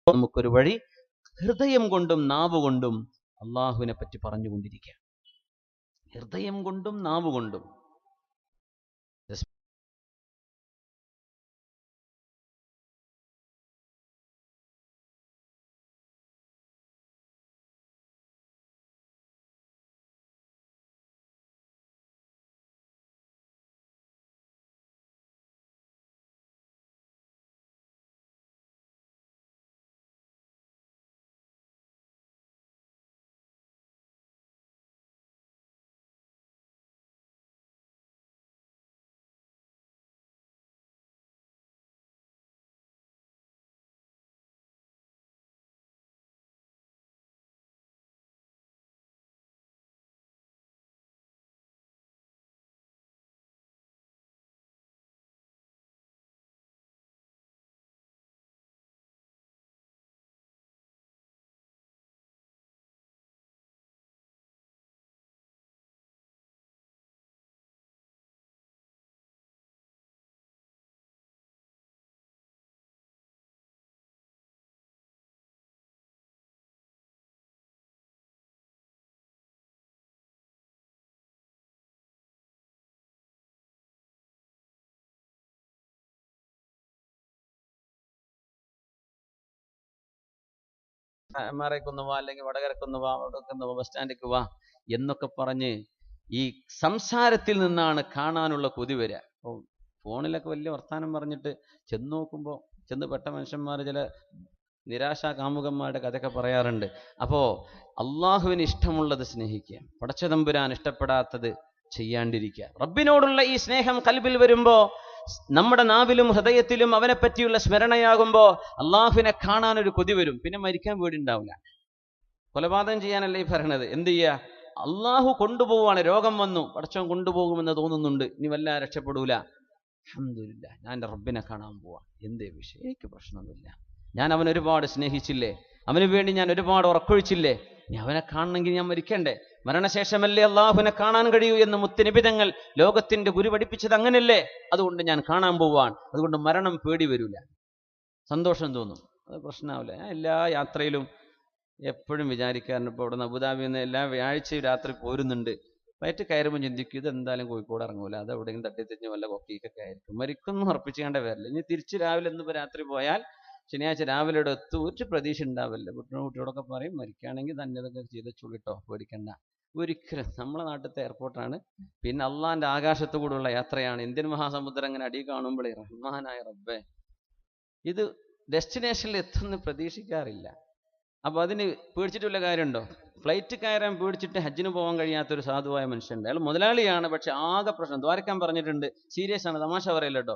നമുക്കൊരു വഴി ഹൃദയം കൊണ്ടും നാവ് കൊണ്ടും അള്ളാഹുവിനെ പറ്റി പറഞ്ഞുകൊണ്ടിരിക്കുക. ഹൃദയം കൊണ്ടും നാവ് കൊണ്ടും. മറയ്ക്കൊന്ന് വാ, അല്ലെങ്കിൽ വടകരക്കൊന്ന് വാ, വടക്കൊന്ന് വാ, ബസ് സ്റ്റാൻഡിലേക്ക് വാ എന്നൊക്കെ പറഞ്ഞ് ഈ സംസാരത്തിൽ നിന്നാണ് കാണാനുള്ള കൊതി വരിക. അപ്പോൾ ഫോണിലൊക്കെ വലിയ വർത്താനം പറഞ്ഞിട്ട് ചെന്ന് നോക്കുമ്പോൾ ചെന്ന് പെട്ട മനുഷ്യന്മാർ ചില നിരാശാ കാമുകന്മാരുടെ കഥയൊക്കെ പറയാറുണ്ട്. അപ്പോൾ അള്ളാഹുവിന് ഇഷ്ടമുള്ളത് സ്നേഹിക്കുക, പടച്ചതമ്പുരാൻ ഇഷ്ടപ്പെടാത്തത് ചെയ്യാണ്ടിരിക്കുക. റബ്ബിനോടുള്ള ഈ സ്നേഹം കൽബിൽ വരുമ്പോൾ, നമ്മുടെ നാവിലും ഹൃദയത്തിലും അവനെ പറ്റിയുള്ള സ്മരണയാകുമ്പോൾ അള്ളാഹുവിനെ കാണാൻ ഒരു കൊതി വരും. പിന്നെ മരിക്കാൻ പേടിയുണ്ടാവില്ല. കൊലപാതകം ചെയ്യാനല്ലേ ഈ പറയണത്. എന്ത് ചെയ്യുക? അള്ളാഹു കൊണ്ടുപോവാണ്. രോഗം വന്നു, പടച്ചവൻ കൊണ്ടുപോകുമെന്ന് തോന്നുന്നുണ്ട്, ഇനി വല്ല രക്ഷപ്പെടൂല. അൽഹംദുലില്ലാഹ്, ഞാൻ എൻ്റെ റബ്ബിനെ കാണാൻ പോവാ. എന്തേ വിഷയം? എനിക്ക് പ്രശ്നമൊന്നുമില്ല. ഞാൻ അവനെ ഒരുപാട് സ്നേഹിച്ചില്ലേ, അവന് വേണ്ടി ഞാൻ ഒരുപാട് ഉറക്കൊഴിച്ചില്ലേ, ഇനി അവനെ കാണണമെങ്കിൽ ഞാൻ മരിക്കണ്ടേ? മരണശേഷമല്ലേ അള്ളാഹുവിനെ കാണാൻ കഴിയൂ എന്ന് മുത്തുനബിതങ്ങൾ ലോകത്തിന്റെ ഗുരു പഠിപ്പിച്ചത് അങ്ങനല്ലേ? അതുകൊണ്ട് ഞാൻ കാണാൻ പോവാൻ. അതുകൊണ്ട് മരണം പേടി വരില്ല, സന്തോഷം തോന്നും, അത് പ്രശ്നമാവില്ല. ഞാൻ എല്ലാ യാത്രയിലും എപ്പോഴും വിചാരിക്കാറുണ്ട്. ഇപ്പോൾ ഇവിടെ നിന്ന് അബുദാബിയിൽ നിന്ന് എല്ലാ വ്യാഴ്ചയും രാത്രി പോരുന്നുണ്ട്. ഫ്ലൈറ്റ് കയറുമ്പോൾ ചിന്തിക്കും, ഇത് എന്തായാലും കോഴിക്കോട് ഇറങ്ങൂല, അത് എവിടെയെങ്കിലും തട്ടിത്തിരിഞ്ഞ് വല്ല കൊക്കിക്കൊക്കെ ആയിരിക്കും, മരിക്കൊന്നും ഉറപ്പിച്ചുകൊണ്ട് വരില്ല. ഇനി തിരിച്ച് രാവിലെ ഇന്നിപ്പോൾ രാത്രി പോയാൽ ശനിയാഴ്ച രാവിലെ ഇവിടെ എത്തും, ഒരു പ്രതീക്ഷ ഉണ്ടാവില്ല. കുട്ടിയോടൊക്കെ പറയും, മരിക്കുകയാണെങ്കിൽ തന്നെ ഇതൊക്കെ ചെയ്ത് ചുള്ളിട്ടോ, പേടിക്കണ്ട. ഒരിക്കലും നമ്മളെ നാട്ടിലത്തെ എയർപോർട്ടാണ്, പിന്നെ അള്ളാന്റെ ആകാശത്തു കൂടെയുള്ള യാത്രയാണ്. ഇന്ത്യൻ മഹാസമുദ്രം അങ്ങനെ അടി കാണുമ്പോഴേ റഹ്മാനായ റബ്ബേ, ഇത് ഡെസ്റ്റിനേഷനിൽ എത്തുമെന്ന് പ്രതീക്ഷിക്കാറില്ല. അപ്പൊ അതിന് പേടിച്ചിട്ടുള്ള കാര്യമുണ്ടോ? ഫ്ലൈറ്റ് കയറാൻ പേടിച്ചിട്ട് ഹജ്ജിന് പോകാൻ കഴിയാത്തൊരു സാധുവായ മനുഷ്യനുണ്ട്. അയാൾ മുതലാളിയാണ്, പക്ഷെ ആകെ പ്രശ്നം ദ്വാരക്കാൻ പറഞ്ഞിട്ടുണ്ട്. സീരിയസ് ആണ്, തമാശ പറയില്ല കേട്ടോ,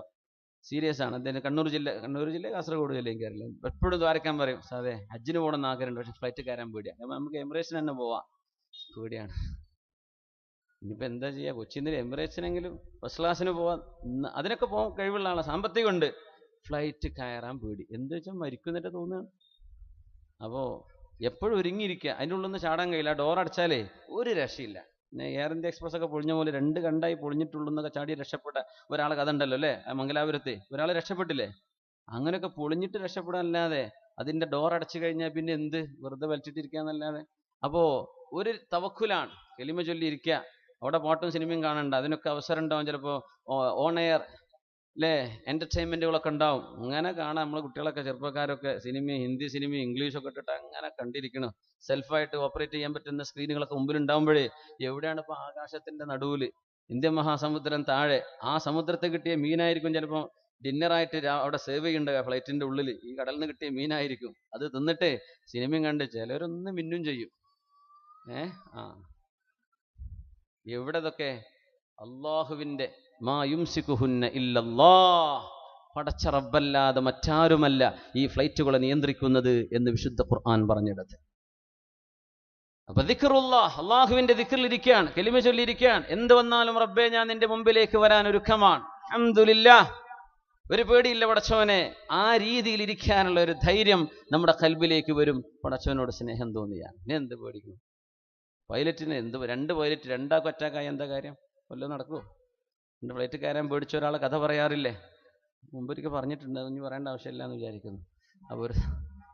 സീരിയസ് ആണ്. അദ്ദേഹം കണ്ണൂർ ജില്ല കാസർഗോഡ് ജില്ല എനിക്കറിയില്ല. എപ്പോഴും ദ്വാരക്കാൻ പറയും, സാറേ ഹജ്ജിന് പോകണം എന്ന് ആഗ്രഹമുണ്ട്, പക്ഷെ ഫ്ലൈറ്റ് കയറാൻ പേടിയാണ്. നമുക്ക് എമിറേറ്റ്സിന് തന്നെ പോവാം, പേടിയാണ്. ഇനിയിപ്പോൾ എന്താ ചെയ്യുക? കൊച്ചിയിൽ എമിറേറ്റ്സിനെങ്കിലും ഫസ്റ്റ് ക്ലാസ്സിന് പോവാൻ, അതിനൊക്കെ പോകാൻ കഴിവുള്ള ആളാണ്, സാമ്പത്തികം ഉണ്ട്. ഫ്ലൈറ്റ് കയറാൻ പേടി. എന്താ വെച്ചാൽ മരിക്കുന്നിട്ട് തോന്നുകയാണ്. അപ്പോൾ എപ്പോഴും ഒരുങ്ങിയിരിക്കുക. അതിൻ്റെ ഉള്ളിൽ നിന്ന് ചാടാൻ കഴിയില്ല. ഡോർ അടച്ചാലേ ഒരു രക്ഷയില്ല. എയർ ഇന്ത്യ എക്സ്പ്രസ് ഒക്കെ പൊളിഞ്ഞ പോലെ 2 കണ്ടായി പൊളിഞ്ഞിട്ടുള്ളൂ എന്നൊക്കെ ചാടി രക്ഷപ്പെട്ട ഒരാളെ കഥ ഉണ്ടല്ലോ അല്ലേ? മംഗലാപുരത്ത് ഒരാൾ രക്ഷപ്പെട്ടില്ലേ? അങ്ങനെയൊക്കെ പൊളിഞ്ഞിട്ട് രക്ഷപ്പെടാനല്ലാതെ അതിന്റെ ഡോർ അടച്ചു കഴിഞ്ഞാൽ പിന്നെ എന്ത്, വെറുതെ വലിച്ചിട്ടിരിക്കാന്നല്ലാതെ. അപ്പോ ഒരു തവക്കുലാണ്, കലിമ ചൊല്ലി ഇരിക്കുക. അവിടെ പാട്ടും സിനിമയും കാണണ്ട, അതിനൊക്കെ അവസരം ഉണ്ടാവും. ചിലപ്പോൾ ഓൺ എയർ അല്ലേ, എന്റർടൈൻമെന്റുകളൊക്കെ ഉണ്ടാവും. അങ്ങനെ കാണാം. നമ്മളെ കുട്ടികളൊക്കെ ചെറുപ്പക്കാരൊക്കെ സിനിമയും ഹിന്ദി സിനിമയും ഇംഗ്ലീഷൊക്കെ ഇട്ടിട്ട് അങ്ങനെ കണ്ടിരിക്കണം. സെൽഫായിട്ട് ഓപ്പറേറ്റ് ചെയ്യാൻ പറ്റുന്ന സ്ക്രീനുകളൊക്കെ മുമ്പിൽ ഉണ്ടാവുമ്പോഴേ, എവിടെയാണ് ഇപ്പോൾ ആകാശത്തിന്റെ നടുവില് ഇന്ത്യൻ മഹാസമുദ്രം താഴെ, ആ സമുദ്രത്തെ കിട്ടിയ മീനായിരിക്കും ചിലപ്പോൾ ഡിന്നറായിട്ട് അവിടെ സേവ് ചെയ്യുന്നുണ്ട് ഫ്ലൈറ്റിന്റെ ഉള്ളിൽ. ഈ കടലിൽ നിന്ന് കിട്ടിയ മീനായിരിക്കും. അത് തിന്നിട്ട് സിനിമയും കണ്ട് ചിലരൊന്ന് മിന്നും ചെയ്യും. ആ എവിടെ ഇതൊക്കെ? അള്ളാഹുവിന്റെ മാ യുംസികുഹുന്ന ഇല്ലല്ലാഹ്, പടച്ച റബ്ബല്ലാതെ മറ്റാരുമല്ല ഈ ഫ്ലൈറ്റുകളെ നിയന്ത്രിക്കുന്നത് എന്ന് വിശുദ്ധ ഖുർആൻ പറഞ്ഞിടത്ത്. അപ്പൊ ദിക്റുല്ലാഹ്, അള്ളാഹുവിന്റെ ദിക്റിലിരിക്കുകയാണ്, കലിമ ചൊല്ലിയിരിക്കുകയാണ്. എന്ത് വന്നാലും റബ്ബേ ഞാൻ നിന്റെ മുമ്പിലേക്ക് വരാൻ ഒരുക്കമാണ്, അൽഹംദുലില്ലാഹ്, ഒരു പേടിയില്ല പടച്ചവനെ. ആ രീതിയിൽ ഇരിക്കാനുള്ള ഒരു ധൈര്യം നമ്മുടെ കൽബിലേക്ക് വരും, പടച്ചവനോട് സ്നേഹം തോന്നിയാൽ. ഇനി എന്ത് പേടിക്കുന്നു? പൈലറ്റിന് എന്ത്, 2 പൈലറ്റ് രണ്ടാൾക്ക് അറ്റാക്കായി എന്താ കാര്യം? വല്ലതും നടക്കുമോ? 2 ഫ്ലൈറ്റ് കയറാൻ പേടിച്ച ഒരാൾ കഥ പറയാറില്ലേ? മുമ്പൊരിക്കൽ പറഞ്ഞിട്ടുണ്ട്, അതൊന്നും പറയേണ്ട ആവശ്യമില്ല എന്ന് വിചാരിക്കുന്നു. അപ്പോൾ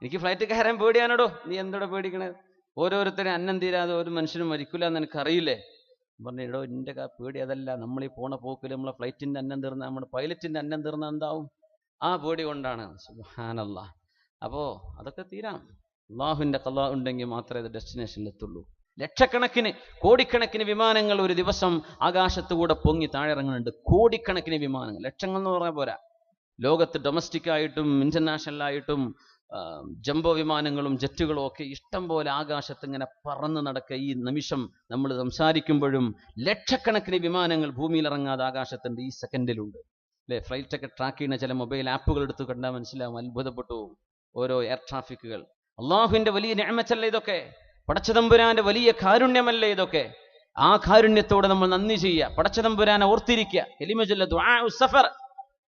എനിക്ക് ഫ്ലൈറ്റ് കയറാൻ പേടിയാണോടോ. നീ എന്തോടെ പേടിക്കണത്? ഓരോരുത്തരും അന്നം തീരാതെ ഒരു മനുഷ്യനും മരിക്കില്ല എന്ന് എനിക്കറിയില്ലേ? പറഞ്ഞിടോ, എൻ്റെ പേടി അതല്ല. നമ്മൾ ഈ പോണ പോക്കിൽ നമ്മളെ ഫ്ലൈറ്റിൻ്റെ അന്നം തീർന്നാൽ, നമ്മുടെ പൈലറ്റിൻ്റെ അന്നം തീർന്നാൽ എന്താവും? ആ പേടി കൊണ്ടാണ്. സുബ്ഹാനല്ലാഹ്. അപ്പോൾ അതൊക്കെ തീരാം. അള്ളാഹുവിൻ്റെ ഖളാ ഉണ്ടെങ്കിൽ മാത്രമേ അത് ഡെസ്റ്റിനേഷനിൽ എത്തുള്ളൂ. ലക്ഷക്കണക്കിന് കോടിക്കണക്കിന് വിമാനങ്ങൾ ഒരു ദിവസം ആകാശത്തുകൂടെ പൊങ്ങി താഴെ ഇറങ്ങുന്നുണ്ട്. കോടിക്കണക്കിന് വിമാനങ്ങൾ, ലക്ഷങ്ങൾ എന്ന് പറഞ്ഞാൽ പോരാ. ലോകത്ത് ഡൊമസ്റ്റിക് ആയിട്ടും ഇന്റർനാഷണലായിട്ടും ജംബോ വിമാനങ്ങളും ജെറ്റുകളും ഒക്കെ ഇഷ്ടം പോലെ ആകാശത്ത് ഇങ്ങനെ പറന്ന് നടക്കുക. ഈ നിമിഷം നമ്മൾ സംസാരിക്കുമ്പോഴും ലക്ഷക്കണക്കിന് വിമാനങ്ങൾ ഭൂമിയിൽ ഇറങ്ങാതെ ആകാശത്തുണ്ട്, ഈ സെക്കൻഡിലുണ്ട് അല്ലേ? ഫ്ലൈറ്റൊക്കെ ട്രാക്ക് ചെയ്യുന്ന ചില മൊബൈൽ ആപ്പുകൾ എടുത്ത് കണ്ടാൽ മനസ്സിലാവും, അത്ഭുതപ്പെട്ടു ഓരോ എയർ ട്രാഫിക്കുകൾ. അള്ളാഹുവിന്റെ വലിയ നിഅമത്തല്ലേ ഇതൊക്കെ? പടച്ചതമ്പുരാന്റെ വലിയ കാരുണ്യമല്ലേ ഇതൊക്കെ? ആ കാരുണ്യത്തോടെ നമ്മൾ നന്ദി ചെയ്യുക, പടച്ചതമ്പുരാനെ ഓർത്തിരിക്കുക. കലിമത്തുൽ ദുആ സഫർ,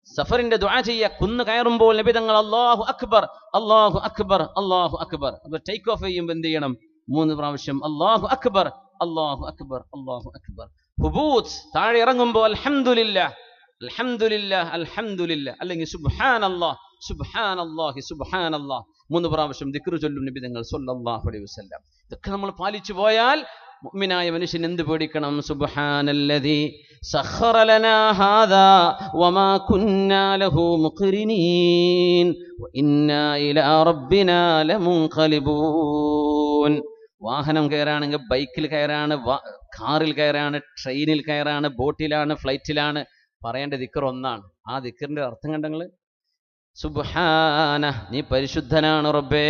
സഫറിന്റെ ദുആ ചെയ്യുക. കുന്ന് കയറുമ്പോൾ നബി തങ്ങൾ അല്ലാഹു അക്ബർ അല്ലാഹു അക്ബർ അല്ലാഹു അക്ബർ. അപ്പോൾ ടേക്ക് ഓഫ് ചെയ്യുമ്പോൾ എന്ത് ചെയ്യണം? 3 പ്രാവശ്യം അല്ലാഹു അക്ബർ അല്ലാഹു അക്ബർ അല്ലാഹു അക്ബർ. ഹുബൂത്ത്, താഴെ ഇറങ്ങുമ്പോൾ അൽഹംദുലില്ലാഹ് അൽഹംദുലില്ലാഹ് അൽഹംദുലില്ലാഹ്, അല്ലെങ്കിൽ സുബ്ഹാനല്ലാഹ് സുബ്ഹാനല്ലാഹി സുബ്ഹാനല്ലാഹ് 3 പ്രാവശ്യം ദിക്ർ ചൊല്ലും നബി തങ്ങൾ സ്വല്ലല്ലാഹു അലൈഹി വസല്ലം. ഇതൊക്കെ നമ്മൾ പാലിച്ചു പോയാൽ മുഅ്മിനായ മനുഷ്യൻ എന്ത് പേടിക്കണം? സുബ്ഹാനല്ലദീ സഖറ ലനാ ഹാദാ വമാ കുന്നാ ലഹു മുഖ്രിനീൻ വഇന്നാ ഇലാ റബ്ബിനാ ലമുൻഖലിബൂൻ. വാഹനം കയറാണെങ്കിൽ ബൈക്കിൽ കയറാണ്, കാറിൽ കയറാണ്, ട്രെയിനിൽ കയറാണ്, ബോട്ടിലാണ്, ഫ്ലൈറ്റിലാണ്, പറയേണ്ട ദിക്ർ ഒന്നാണ്. ആ ദിക്റിന്റെ അർത്ഥം കണ്ടങ്ങൾ? സുബ്ഹാന, നീ പരിശുദ്ധനാണ് റബ്ബേ.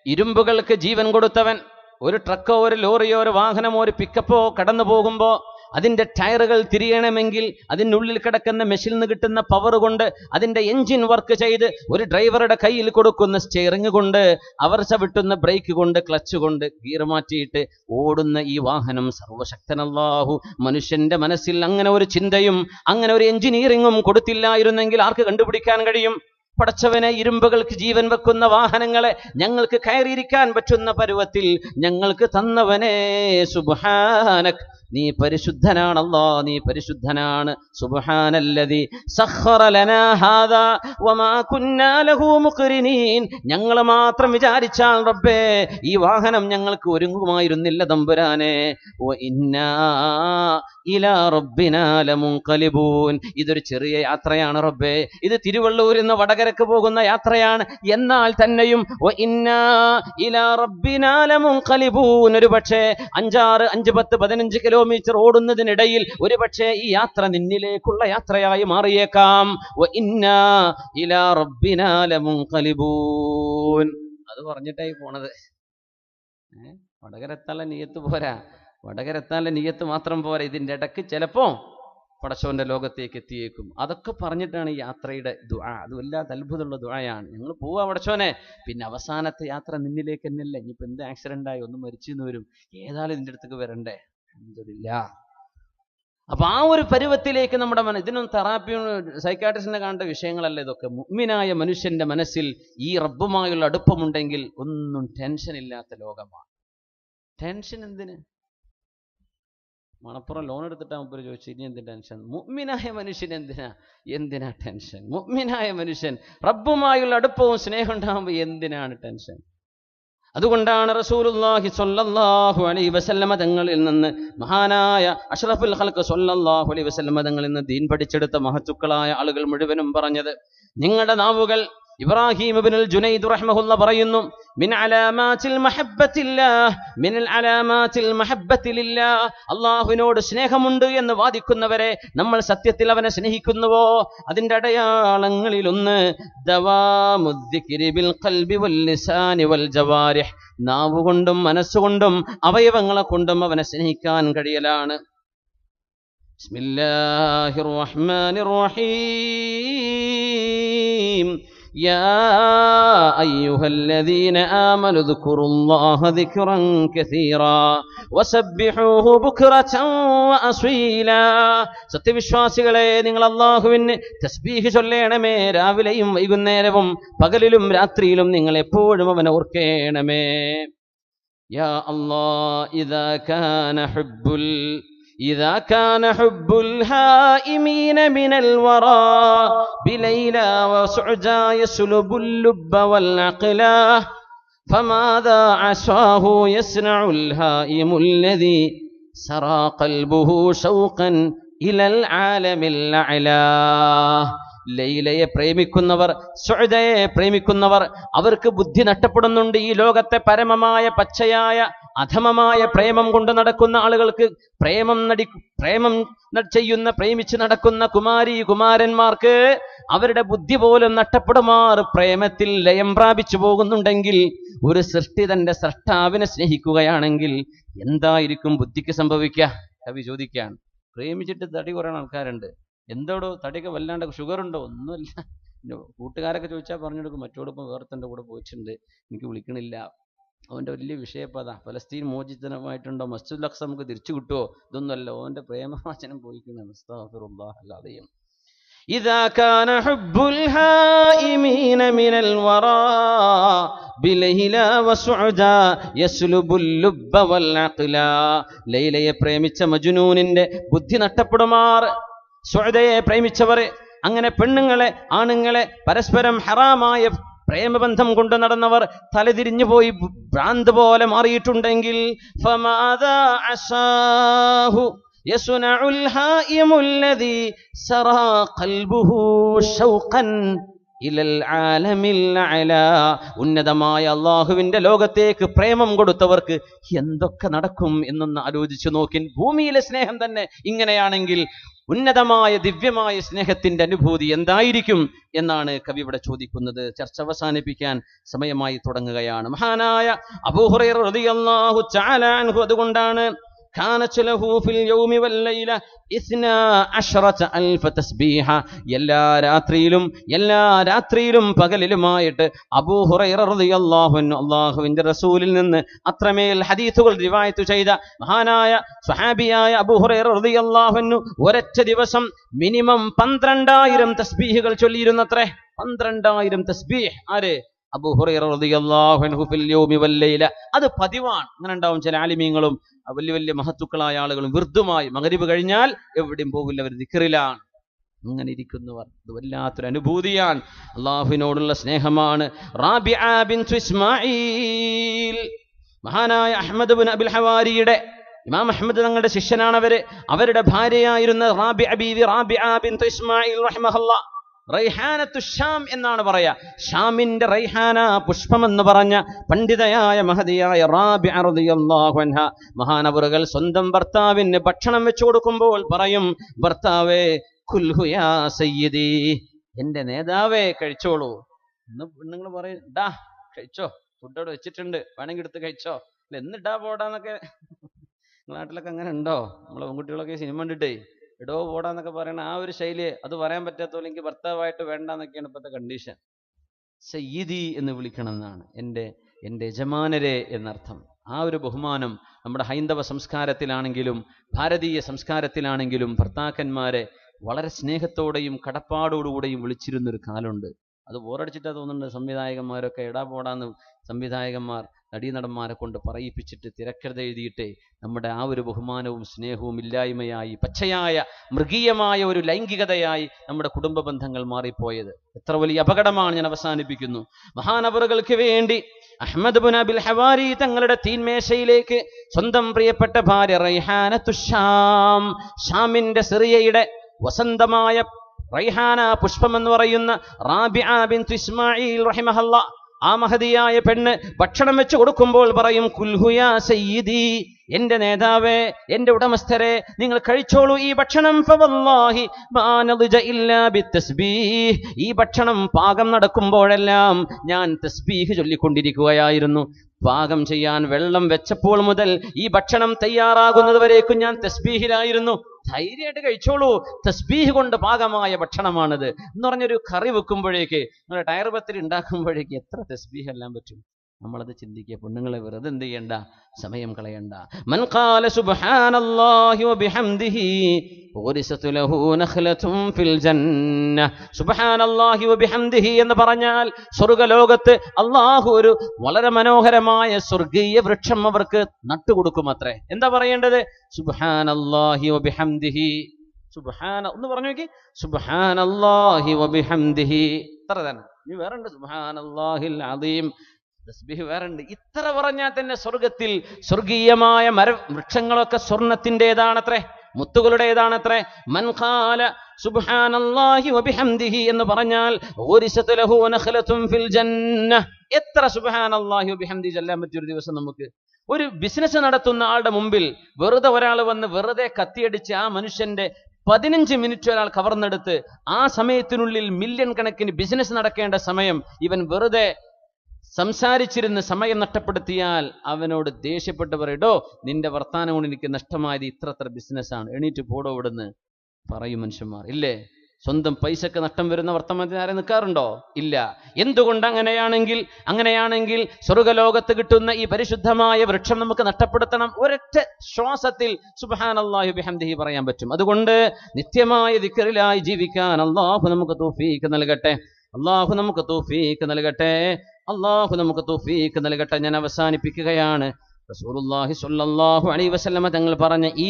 ഇരുമ്പുകൾക്ക് ജീവൻ കൊടുത്തവൻ. ഒരു ട്രക്കോ ഒരു ലോറിയോ ഒരു വാഹനമോ ഒരു പിക്കപ്പോ കടന്നു പോകുമ്പോൾ അതിൻ്റെ ടയറുകൾ തിരിയണമെങ്കിൽ അതിനുള്ളിൽ കിടക്കുന്ന മെഷീനിൽ നിന്ന് കിട്ടുന്ന പവർ കൊണ്ട്, അതിൻ്റെ എൻജിൻ വർക്ക് ചെയ്ത്, ഒരു ഡ്രൈവറുടെ കയ്യിൽ കൊടുക്കുന്ന സ്റ്റിയറിംഗ് കൊണ്ട്, അവർ ചവിട്ടുന്ന ബ്രേക്ക് കൊണ്ട്, ക്ലച്ച് കൊണ്ട് ഗിയർ മാറ്റിയിട്ട് ഓടുന്ന ഈ വാഹനം സർവശക്തനല്ലാഹു മനുഷ്യന്റെ മനസ്സിൽ അങ്ങനെ ഒരു ചിന്തയും അങ്ങനെ ഒരു എഞ്ചിനീയറിംഗും കൊടുത്തില്ലായിരുന്നെങ്കിൽ ആർക്ക് കണ്ടുപിടിക്കാൻ കഴിയും? പടച്ചവനെ, ഇരുമ്പുകൾക്ക് ജീവൻ വെക്കുന്ന വാഹനങ്ങളെ ഞങ്ങൾക്ക് കയറിയിരിക്കാൻ പറ്റുന്ന പരുവത്തിൽ ഞങ്ങൾക്ക് തന്നവനെ, സുബ്ഹാനക്, നീ പരിശുദ്ധനാണ് അല്ലാഹ്, നീ പരിശുദ്ധനാണ്. സുബ്ഹാനല്ലദീ സഖറ ലനാ ഹാദാ വമാ കുന്നാ ലഹു മുഖ്രിനീൻ. ഞങ്ങൾ മാത്രം വിചാരിച്ചാൽ റബ്ബേ ഈ വാഹനം ഞങ്ങൾക്ക് ഒരുങ്ങുമായിരുന്നില്ല തമ്പുരാനെ. വഇന്നാ ഇലാ റബ്ബിനാ ലമുൻഖലിബൂൻ. ഇതൊരു ചെറിയ യാത്രയാണ് റബ്ബേ, ഇത് തിരുവള്ളൂരിൽ നിന്ന് വടകരക്ക് പോകുന്ന യാത്രയാണ്. എന്നാൽ തന്നെയും വഇന്നാ ഇലാ റബ്ബിനാ ലമുൻഖലിബൂൻ. ഒരു പക്ഷേ 5, 10, 15 കിലോമീറ്റർ ഓടുന്നതിനിടയിൽ ഒരു പക്ഷേ ഈ യാത്ര നിന്നിലേക്കുള്ള യാത്രയായി മാറിയേക്കാം. വഇന്നാ ഇലാ റബ്ബിനാ ലമുൻഖലിബൂൻ. അത് പറഞ്ഞിട്ടായി പോണത്. വടകരെത്താനുള്ള നിയ്യത്ത് പോരാ, വടകരെത്താനുള്ള നിയ്യത്ത് മാത്രം പോരാ. ഇതിൻ്റെ ഇടയ്ക്ക് ചിലപ്പോ പടച്ചവന്റെ ലോകത്തേക്ക് എത്തിയേക്കും. അതൊക്കെ പറഞ്ഞിട്ടാണ് ഈ യാത്രയുടെ ദുആ. അത് വല്ലാത്ത അത്ഭുതമുള്ള ദുആയാണ്. ഞങ്ങൾ പോവാ പടച്ചവനെ, പിന്നെ അവസാനത്തെ യാത്ര നിന്നിലേക്ക് തന്നെയല്ല. ഇനിയിപ്പോൾ എന്ത് ആക്സിഡന്റ് ആയി ഒന്ന് മരിച്ചെന്ന് വരും, ഏതായാലും ഇതിൻ്റെ അടുത്തേക്ക് വരണ്ടേ? അൽഹംദുലില്ലാഹ്. അപ്പൊ ആ ഒരു പരുവത്തിലേക്ക് നമ്മുടെ ഇതിനൊന്നും തെറാപ്പിയും സൈക്കാട്രിസ്റ്റിനെ കാണേണ്ട വിഷയങ്ങളല്ല ഇതൊക്കെ. മുഅ്മിനായ മനുഷ്യന്റെ മനസ്സിൽ ഈ റബ്ബുമായുള്ള അടുപ്പമുണ്ടെങ്കിൽ ഒന്നും ടെൻഷൻ ഇല്ലാത്ത ലോകമാണ്. ടെൻഷൻ എന്തിന്? മണപ്പുറം ലോൺ എടുത്തിട്ടാ മുമ്പ് ചോദിച്ചു, ഇനി എന്ത് ടെൻഷൻ? മുഅ്മിനായ മനുഷ്യൻ എന്തിനാ ടെൻഷൻ? മുഅ്മിനായ മനുഷ്യൻ റബ്ബുമായുള്ള അടുപ്പവും സ്നേഹം ഉണ്ടാകുമ്പോൾ എന്തിനാണ് ടെൻഷൻ? അതുകൊണ്ടാണ് റസൂലുള്ളാഹി സ്വല്ലല്ലാഹു അലൈഹി വസല്ലമ തങ്ങളിൽ നിന്ന്, മഹാനായ അഷ്റഫുൽ ഖൽഖ് സ്വല്ലല്ലാഹു അലൈഹി വസല്ലമ തങ്ങളിൽ നിന്ന് ദീൻ പഠിച്ചെടുത്ത മഹത്തുക്കളായ ആളുകൾ മുഴുവനും പറഞ്ഞത്, നിങ്ങളുടെ നാവുകൾ, ഇബ്രാഹിം ഇബ്നുൽ ജുനൈദ് റഹ്മഹുള്ള പറയുന്നു, മിൻ അലാമാത്തിൽ മഹബ്ബത്തില്ലാഹ്, മിനൽ അലാമാത്തിൽ മഹബ്ബത്തിലില്ലാഹ്, അല്ലാഹുവിനോട് സ്നേഹമുണ്ട് എന്ന് വാദിക്കുന്നവരെ നമ്മൾ സത്യത്തിൽ അവനെ സ്നേഹിക്കുന്നുവോ? അതിന്റെ അടയാളങ്ങളിലൊന്ന് ദവാമുദ്ദിക്രി ബിൽ ഖൽബി വൽ ലിസാനി വൽ ജവാരിഹ്, നാവുകൊണ്ടും മനസ്സുകൊണ്ടും അവയവങ്ങളെ കൊണ്ടും അവനെ സ്നേഹിക്കാൻ കഴിയലാണ്. ബിസ്മില്ലാഹിർ റഹ്മാനിർ റഹീം. يا أيها الذين آمنوا اذكروا الله ذكرا كثيرا وسبحوه بكرة وأصيلا. സത്യവിശ്വാസികളെ, നിങ്ങൾ അല്ലാഹുവിനെ തസ്ബീഹ് ചൊല്ലണമേ, രാവിലെയും വൈകുന്നേരവും പകലിലും രാത്രിയിലും നിങ്ങൾ എപ്പോഴും അവനെ ഓർക്കണമേ. യാ അല്ലാഹ്, ഇദാ കാന ഹുബ്ബുൽ إذا كان حب الهائمين من الورى بليلى وسعدى يسلب اللب والعقلا فماذا عصاه يصنع الهائم الذي سرى قلبه شوقا إلى العالم الأعلى. ലൈലയെ പ്രേമിക്കുന്നവർ, സുഅദയെ പ്രേമിക്കുന്നവർ, അവർക്ക് ബുദ്ധി നഷ്ടപ്പെടുന്നുണ്ട്. ഈ ലോകത്തെ പരമമായ പച്ചയായ അധമമായ പ്രേമം കൊണ്ട് നടക്കുന്ന ആളുകൾക്ക്, പ്രേമം ചെയ്യുന്ന പ്രേമിച്ച് നടക്കുന്ന കുമാരന്മാർക്ക് അവരുടെ ബുദ്ധി പോലും നഷ്ടപ്പെടുമാർ പ്രേമത്തിൽ ലയം പ്രാപിച്ചു പോകുന്നുണ്ടെങ്കിൽ, ഒരു സൃഷ്ടി തന്റെ സ്രഷ്ടാവിനെ സ്നേഹിക്കുകയാണെങ്കിൽ എന്തായിരിക്കും ബുദ്ധിക്ക് സംഭവിക്കുക? കവി ചോദിക്കുകയാണ്. പ്രേമിച്ചിട്ട് തടി കുറയുന്ന ആൾക്കാരുണ്ട്. എന്തോടോ തടിയൊക്കെ വല്ലാണ്ട്, ഷുഗർ ഉണ്ടോ? ഒന്നുമില്ല. കൂട്ടുകാരൊക്കെ ചോദിച്ചാൽ പറഞ്ഞു കൊടുക്കും, മറ്റോടൊപ്പം വേർത്തൻ്റെ കൂടെ പോയിട്ടുണ്ട്, എനിക്ക് വിളിക്കണില്ല. അവൻ്റെ വലിയ വിഷയപ്പോൾ അതാ, ഫലസ്തീൻ മോചിതമായിട്ടുണ്ടോ, മസ്ജിദുൽ അഖ്സ നമുക്ക് തിരിച്ചു കിട്ടുമോ? ഇതൊന്നുമല്ല, ഓൻ്റെ പ്രേമവാചനം പോയിക്കുന്നത്. അസ്തഗ്ഫിറുല്ലാഹ് അൽ-അദീം. إذا كان حب الهائمين من الورى بليلى وسعدى يسلب اللب والعقلا. ലൈലയെ പ്രേമിച്ച മജ്നൂനിന്റെ ബുദ്ധി നഷ്ടപ്പെടുമാർ സുഅദയെ പ്രേമിച്ചവർ, അങ്ങനെ പെണ്ണുങ്ങളെ ആണുങ്ങളെ പരസ്പരം ഹറാമായ പ്രേമബന്ധം കൊണ്ട് നടന്നവർ തലതിരിഞ്ഞു പോയി ഭ്രാന്ത് പോലെ മാറിയിട്ടുണ്ടെങ്കിൽ ഫമാദാ അസാഹു യസ്നഉൽ ഹായിമുൽ ലദീ സറാ ഖൽബുഹു ഷൗഖൻ ഇലൽ ആലമിൽ അഅലാ. ഉന്നതമായ അല്ലാഹുവിന്റെ ലോകത്തേക്ക് പ്രേമം കൊടുത്തവർക്ക് എന്തൊക്കെ നടക്കും എന്നൊന്ന് ആലോചിച്ചു നോക്കിൻ. ഭൂമിയിലെ സ്നേഹം തന്നെ ഇങ്ങനെയാണെങ്കിൽ ഉന്നതമായ ദിവ്യമായ സ്നേഹത്തിന്റെ അനുഭൂതി എന്തായിരിക്കും എന്നാണ് കവി ഇവിടെ ചോദിക്കുന്നത്. ചർച്ച അവസാനിപ്പിക്കാൻ സമയമായി തുടങ്ങുകയാണ്. മഹാനായ അബൂ ഹുറൈറ റളിയല്ലാഹു തആല അൻഹു അതുകൊണ്ടാണ് كانت له في اليوم والليلة 12,000 تسبيح. എല്ലാ രാത്രിയിലും പകലിലുമായിട്ട് അബൂ ഹുറൈറ റളിയല്ലാഹു അൻഹു അല്ലാഹുവിന്റെ റസൂലിൽ നിന്ന് അത്രമേൽ ഹദീസുകൾ റിവായത്ത് ചെയ്ത മഹാനായ സ്വഹാബിയായ അബൂ ഹുറൈറ റളിയല്ലാഹു അൻഹു ഒരൊറ്റ ദിവസം മിനിമം 12,000 തസ്ബീഹുകൾ ചൊല്ലിയിരുന്നത്രേ. 12,000 തസ്ബീഹ്. ആര്? അബൂ ഹുറൈറ റളിയല്ലാഹു അൻഹു ഫിൽ യൗമി വൽ ലൈല. അത് പതിവാണ്. അങ്ങനെ ഉണ്ടാവും ചില ആലിമീങ്ങളും വലിയ മഹത്തുക്കളായ ആളുകളും വിർദുമായി മഗ്രിബ് കഴിഞ്ഞാൽ എവിടെയും പോകില്ല, അവർ ദിക്റിലാണ്. അങ്ങനെ ഇരിക്കുന്നവർ, ഇത് വല്ലാത്തൊരു അനുഭൂതിയാണ്, അള്ളാഹുവിനോടുള്ള സ്നേഹമാണ്. റാബിഅ ബിൻതു ഇസ്മാഈൽ, മഹാനായ അഹ്മദ് ഇബ്നു അബിൽ ഹവാരിയുടെ, ഇമാം അഹ്മദ് തങ്ങളുടെ ശിഷ്യനാണ് അവരുടെ ഭാര്യയായിരുന്ന റാബിഅ ബിൻതു ഇസ്മാഈൽ റഹിമഹുല്ലാഹ്. റൈഹാനത്തു ഷാം എന്നാണ് പറയാ. ഷാമിന്റെ റൈഹാന പുഷ്പം എന്ന് പറഞ്ഞ പണ്ഡിതയായ മഹദിയായ റാബിഅ റളിയല്ലാഹു അൻഹ മഹാനവറുകൾ സ്വന്തം ഭർത്താവിന് ഭക്ഷണം വെച്ചു കൊടുക്കുമ്പോൾ പറയും, ഭർത്താവേ കുൽഹു യാ സയ്യിദി, എന്റെ നേതാവേ കഴിച്ചോളൂ. എന്ന് പെണ്ണുങ്ങൾ പറയും, ഡാ കഴിച്ചോ, ഫുഡ് അവിടെ വെച്ചിട്ടുണ്ട്, വേണമെങ്കിൽ എടുത്ത് കഴിച്ചോ. അല്ല എന്നിട്ടാ പോടാന്നൊക്കെ നാട്ടിലൊക്കെ അങ്ങനെ ഉണ്ടോ? നമ്മളെ പെൺകുട്ടികളൊക്കെ സിനിമ കണ്ടിട്ടേ എടോ പോടാന്നൊക്കെ പറയണ ആ ഒരു ശൈലി, അത് പറയാൻ പറ്റാത്തോ എനിക്ക് ഭർത്താവായിട്ട് വേണ്ടെന്നൊക്കെയാണ് ഇപ്പോഴത്തെ കണ്ടീഷൻ. സയ്യിദി എന്ന് വിളിക്കണം എന്നാണ്, എൻ്റെ യജമാനരെ എന്നർത്ഥം. ആ ഒരു ബഹുമാനം നമ്മുടെ ഹൈന്ദവ സംസ്കാരത്തിലാണെങ്കിലും ഭാരതീയ സംസ്കാരത്തിലാണെങ്കിലും ഭർത്താക്കന്മാരെ വളരെ സ്നേഹത്തോടെയും കടപ്പാടോടുകൂടെയും വിളിച്ചിരുന്നൊരു കാലമുണ്ട്. അത് ബോറടിച്ചിട്ടാ തോന്നുന്നുണ്ട് സംവിധായകന്മാരൊക്കെ എടാ പോടാന്ന് സംവിധായകന്മാർ നടീനടന്മാരെ കൊണ്ട് പറയിപ്പിച്ചിട്ട് തിരക്കഥ എഴുതിയിട്ടേ നമ്മുടെ ആ ഒരു ബഹുമാനവും സ്നേഹവും ഇല്ലായ്മയായി, പച്ചയായ മൃഗീയമായ ഒരു ലൈംഗികതയായി നമ്മുടെ കുടുംബ ബന്ധങ്ങൾ മാറിപ്പോയത്. എത്ര വലിയ അപകടമാണ്. ഞാൻ അവസാനിപ്പിക്കുന്നു. മഹാനവറുകൾക്ക് വേണ്ടി അഹ്മദ് ഇബ്നു അബിൽ ഹവാരി തങ്ങളുടെ തീൻമേശയിലേക്ക് സ്വന്തം പ്രിയപ്പെട്ട ഭാര്യ റൈഹാനത്തു ഷാം, ഷാമിന്റെ സിറിയയുടെ വസന്തമായ റൈഹാന പുഷ്പം എന്ന് പറയുന്ന റാബിഅ ബിൻതു ഇസ്മാഈൽ റഹിമഹുല്ലാഹ്, ആ മഹദിയായ പെണ്ണ് ഭക്ഷണം വെച്ച് കൊടുക്കുമ്പോൾ പറയും, കുൽഹു യാ സയ്യിദി, എന്റെ നേതാവേ, എന്റെ ഉടമസ്ഥരെ, നിങ്ങൾ കഴിച്ചോളൂ ഈ ഭക്ഷണം. ഫവല്ലാഹി മാ നദിജ ഇല്ലാ ബിത്തസ്ബീഹ്, ഈ ഭക്ഷണം പാകം നടക്കുമ്പോഴെല്ലാം ഞാൻ തസ്ബീഹ് ചൊല്ലിക്കൊണ്ടിരിക്കുകയായിരുന്നു. പാകം ചെയ്യാൻ വെള്ളം വെച്ചപ്പോൾ മുതൽ ഈ ഭക്ഷണം തയ്യാറാകുന്നത് വരേക്കും ഞാൻ തസ്ബീഹിലായിരുന്നു. ധൈര്യമായിട്ട് കഴിച്ചോളൂ, തസ്ബീഹ് കൊണ്ട് പാകമായ ഭക്ഷണമാണിത് എന്ന് പറഞ്ഞൊരു കറി വെക്കുമ്പോഴേക്ക്, നമ്മുടെ ടയർ പത്തിരി ഉണ്ടാക്കുമ്പോഴേക്ക് എത്ര തസ്ബീഹ് എല്ലാം പറ്റും. നമ്മളത് ചിന്തിക്കുക. പെണ്ണുങ്ങളെ വെറുതെ എന്ത് ചെയ്യണ്ട, സമയം കളയണ്ട. മൻ ഖാല സുബ്ഹാനല്ലാഹി വബിഹംദിഹി ഊരിസതു ലഹു നഖ്ലതുൻ ഫിൽ ജന്ന. സുബ്ഹാനല്ലാഹി വബിഹംദിഹി എന്ന് പറഞ്ഞാൽ സ്വർഗ്ഗലോകത്ത് അല്ലാഹു ഒരു വളരെ മനോഹരമായ സ്വർഗീയ വൃക്ഷം അവർക്ക് നട്ടുകൊടുക്കുമത്രേ. എന്താ പറയേണ്ടത്? സുബ്ഹാനല്ലാഹി വബിഹംദിഹി. സുബ്ഹാന ഒന്ന് പറഞ്ഞു നോക്കി, സുബ്ഹാനല്ലാഹി വബിഹംദിഹി. ഇത്ര തന്നെ. ഇനി വേറുണ്ട്, സുബ്ഹാനല്ലാഹിൽ അദീം, തസ്ബീഹ് വേറുണ്ട്. ഇത്ര പറഞ്ഞാൽ തന്നെ സ്വർഗത്തിൽ സ്വർഗീയമായ വൃക്ഷങ്ങളൊക്കെ സ്വർണത്തിൻ്റെതാണത്രേ, മുത്തുകളുടേതാണത്രേ. മൻ ഖാല സുബ്ഹാനല്ലാഹി വബിഹംദിഹി എന്ന് പറഞ്ഞാൽ ഊരിസതു ലഹു നഖ്ലതുൻ ഫിൽ ജന്ന. എത്ര സുബ്ഹാനല്ലാഹി വബിഹംദിഹി ചൊല്ലാൻ പറ്റിയ ഒരു ദിവസം നമുക്ക്? ഒരു ബിസിനസ് നടത്തുന്ന ആളുടെ മുമ്പിൽ വെറുതെ ഒരാൾ വന്ന് വെറുതെ കത്തിയടിച്ച് ആ മനുഷ്യന്റെ 15 മിനിറ്റ് ഒരാൾ കവർന്നെടുത്ത് ആ സമയത്തിനുള്ളിൽ മില്യൺ കണക്കിന് ബിസിനസ് നടക്കേണ്ട സമയം ഇവൻ വെറുതെ സംസാരിച്ചിരുന്ന് സമയം നഷ്ടപ്പെടുത്തിയാൽ അവനോട് ദേഷ്യപ്പെട്ട് പറയടോ, നിന്റെ വർത്താനം കൊണ്ട് എനിക്ക് നഷ്ടമായത് ഇത്ര ബിസിനസ്സാണ്, എണീറ്റ് പോടോ ഇവിടുന്ന് പറയും മനുഷ്യന്മാർ, ഇല്ലേ? സ്വന്തം പൈസക്ക് നഷ്ടം വരുന്ന വർത്തമാനത്തിന് ആരെ നിൽക്കാറുണ്ടോ? ഇല്ല. എന്തുകൊണ്ട് അങ്ങനെയാണെങ്കിൽ സ്വർഗ്ഗലോകത്ത് കിട്ടുന്ന ഈ പരിശുദ്ധമായ വൃക്ഷം നമുക്ക് നഷ്ടപ്പെടുത്തണം? ഒരൊറ്റ ശ്വാസത്തിൽ സുബ്ഹാനല്ലാഹി വബിഹംദിഹി പറയാൻ പറ്റും. അതുകൊണ്ട് നിത്യമായ ദിക്റിലായി ജീവിക്കാൻ അല്ലാഹു നമുക്ക് തൗഫീഖ് നൽകട്ടെ. അല്ലാഹു നമുക്ക് തൗഫീഖ് നൽകട്ടെ. അല്ലാഹു നമുക്ക് തൗഫീഖ് നൽകട്ടെ. ഞാൻ അവസാനിപ്പിക്കുകയാണ്. റസൂലുള്ളാഹി സ്വല്ലല്ലാഹു അലൈഹി വസല്ലമ തങ്ങൾ പറഞ്ഞ ഈ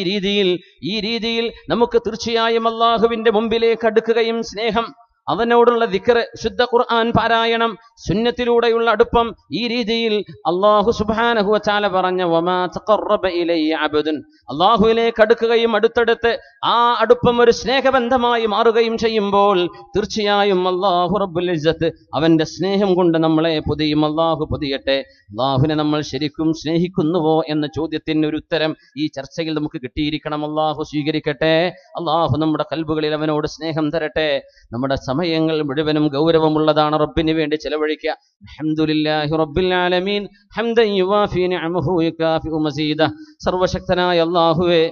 രീതിയിൽ നമുക്ക് തീർച്ചയായും അല്ലാഹുവിന്റെ മുമ്പിലേക്ക് അടുക്കുകയും സ്നേഹം, അവനോടുള്ള ദിക്ർ, ശുദ്ധ ഖുർആൻ പാരായണം, സുന്നത്തിലൂടെയുള്ള അടുപ്പം, ഈ രീതിയിൽ അല്ലാഹു സുബ്ഹാനഹു വ തആല പറഞ്ഞ വമാ തഖറബ ഇലയ്യ അബ്ദുൻ, അല്ലാഹുവിലേക്ക് അടുക്കുകയും അടുത്തടുത്ത് ആ അടുപ്പം ഒരു സ്നേഹബന്ധമായി മാറുകയും ചെയ്യുമ്പോൾ തീർച്ചയായും അല്ലാഹു റബ്ബുൽ ഇസ്സത്ത് അവന്റെ സ്നേഹം കൊണ്ട് നമ്മളെ പൊതിയും. അല്ലാഹു പൊതിയട്ടെ. അല്ലാഹുവിനെ നമ്മൾ ശരിക്കും സ്നേഹിക്കുന്നുവോ എന്ന ചോദ്യത്തിന് ഒരു ഉത്തരം ഈ ചർച്ചയിൽ നമുക്ക് കിട്ടിയിരിക്കണം. അല്ലാഹു സ്വീകരിക്കട്ടെ. അല്ലാഹു നമ്മുടെ ഖൽബുകളിൽ അവനോട് സ്നേഹം തരട്ടെ. നമ്മുടെ സമയങ്ങൾ മുഴുവനും ഗൗരവമുള്ളതാണ്. റബ്ബിന് വേണ്ടി ചെലവഴിക്കുക. അൽഹംദുലില്ലാഹി റബ്ബിൽ ആലമീൻ ഹംദൻ യുവാഫി നിഅമഹു യുകാഫിഉ മസീദ. സർവശക്തനായ അല്ലാഹുവേ,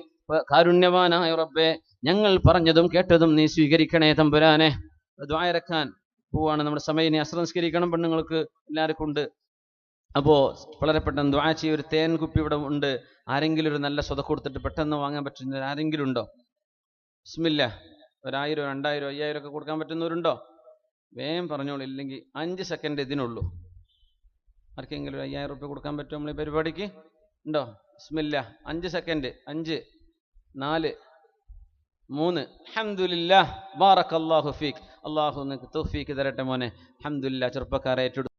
കാരുണ്യവാനായ റബ്ബേ, ഞങ്ങൾ പറഞ്ഞതും കേട്ടതും നീ സ്വീകരിക്കണേ തമ്പുരാനെ. ദുആ ഇറക്കാൻ പോവാണ്. നമ്മുടെ സമയം അസ്ർ നിസ്കരിക്കണം. പെണ്ണുങ്ങൾക്ക് എല്ലാവർക്കും ഉണ്ട്. അപ്പോൾ വളരെ പെട്ടെന്ന് ദുആ ചെയ്യ. ഒരു തേൻ കുപ്പി ഇവിടെ ഉണ്ട്. ആരെങ്കിലും ഒരു നല്ല സ്വതക്ക കൊടുത്തിട്ട് പെട്ടെന്ന് വാങ്ങാൻ പറ്റുന്ന ആരെങ്കിലും ഉണ്ടോ? ബിസ്മില്ലാ. 1000, 2000, 5000 ഒക്കെ കൊടുക്കാൻ പറ്റുന്നവരുണ്ടോ? വേഗം പറഞ്ഞോളൂ, ഇല്ലെങ്കിൽ 5 സെക്കൻഡ് ഇതിനുള്ളൂ. ആർക്കെങ്കിലും 5000 റുപ്യ കൊടുക്കാൻ പറ്റുമോ നമ്മൾ ഈ പരിപാടിക്ക്? ഉണ്ടോ? ബിസ്മില്ലാ. 5 സെക്കൻഡ്. 5, 4, 3. അൽഹംദുലില്ലാഹ്. ബാറക്കല്ലാഹു ഫീക്. അല്ലാഹു നിനക്ക് തൗഫീഖ് തരട്ടെ മോനെ. അൽഹംദുലില്ലാഹ്. ചെറുപ്പക്കാരെ ഏറ്റെടുത്തു.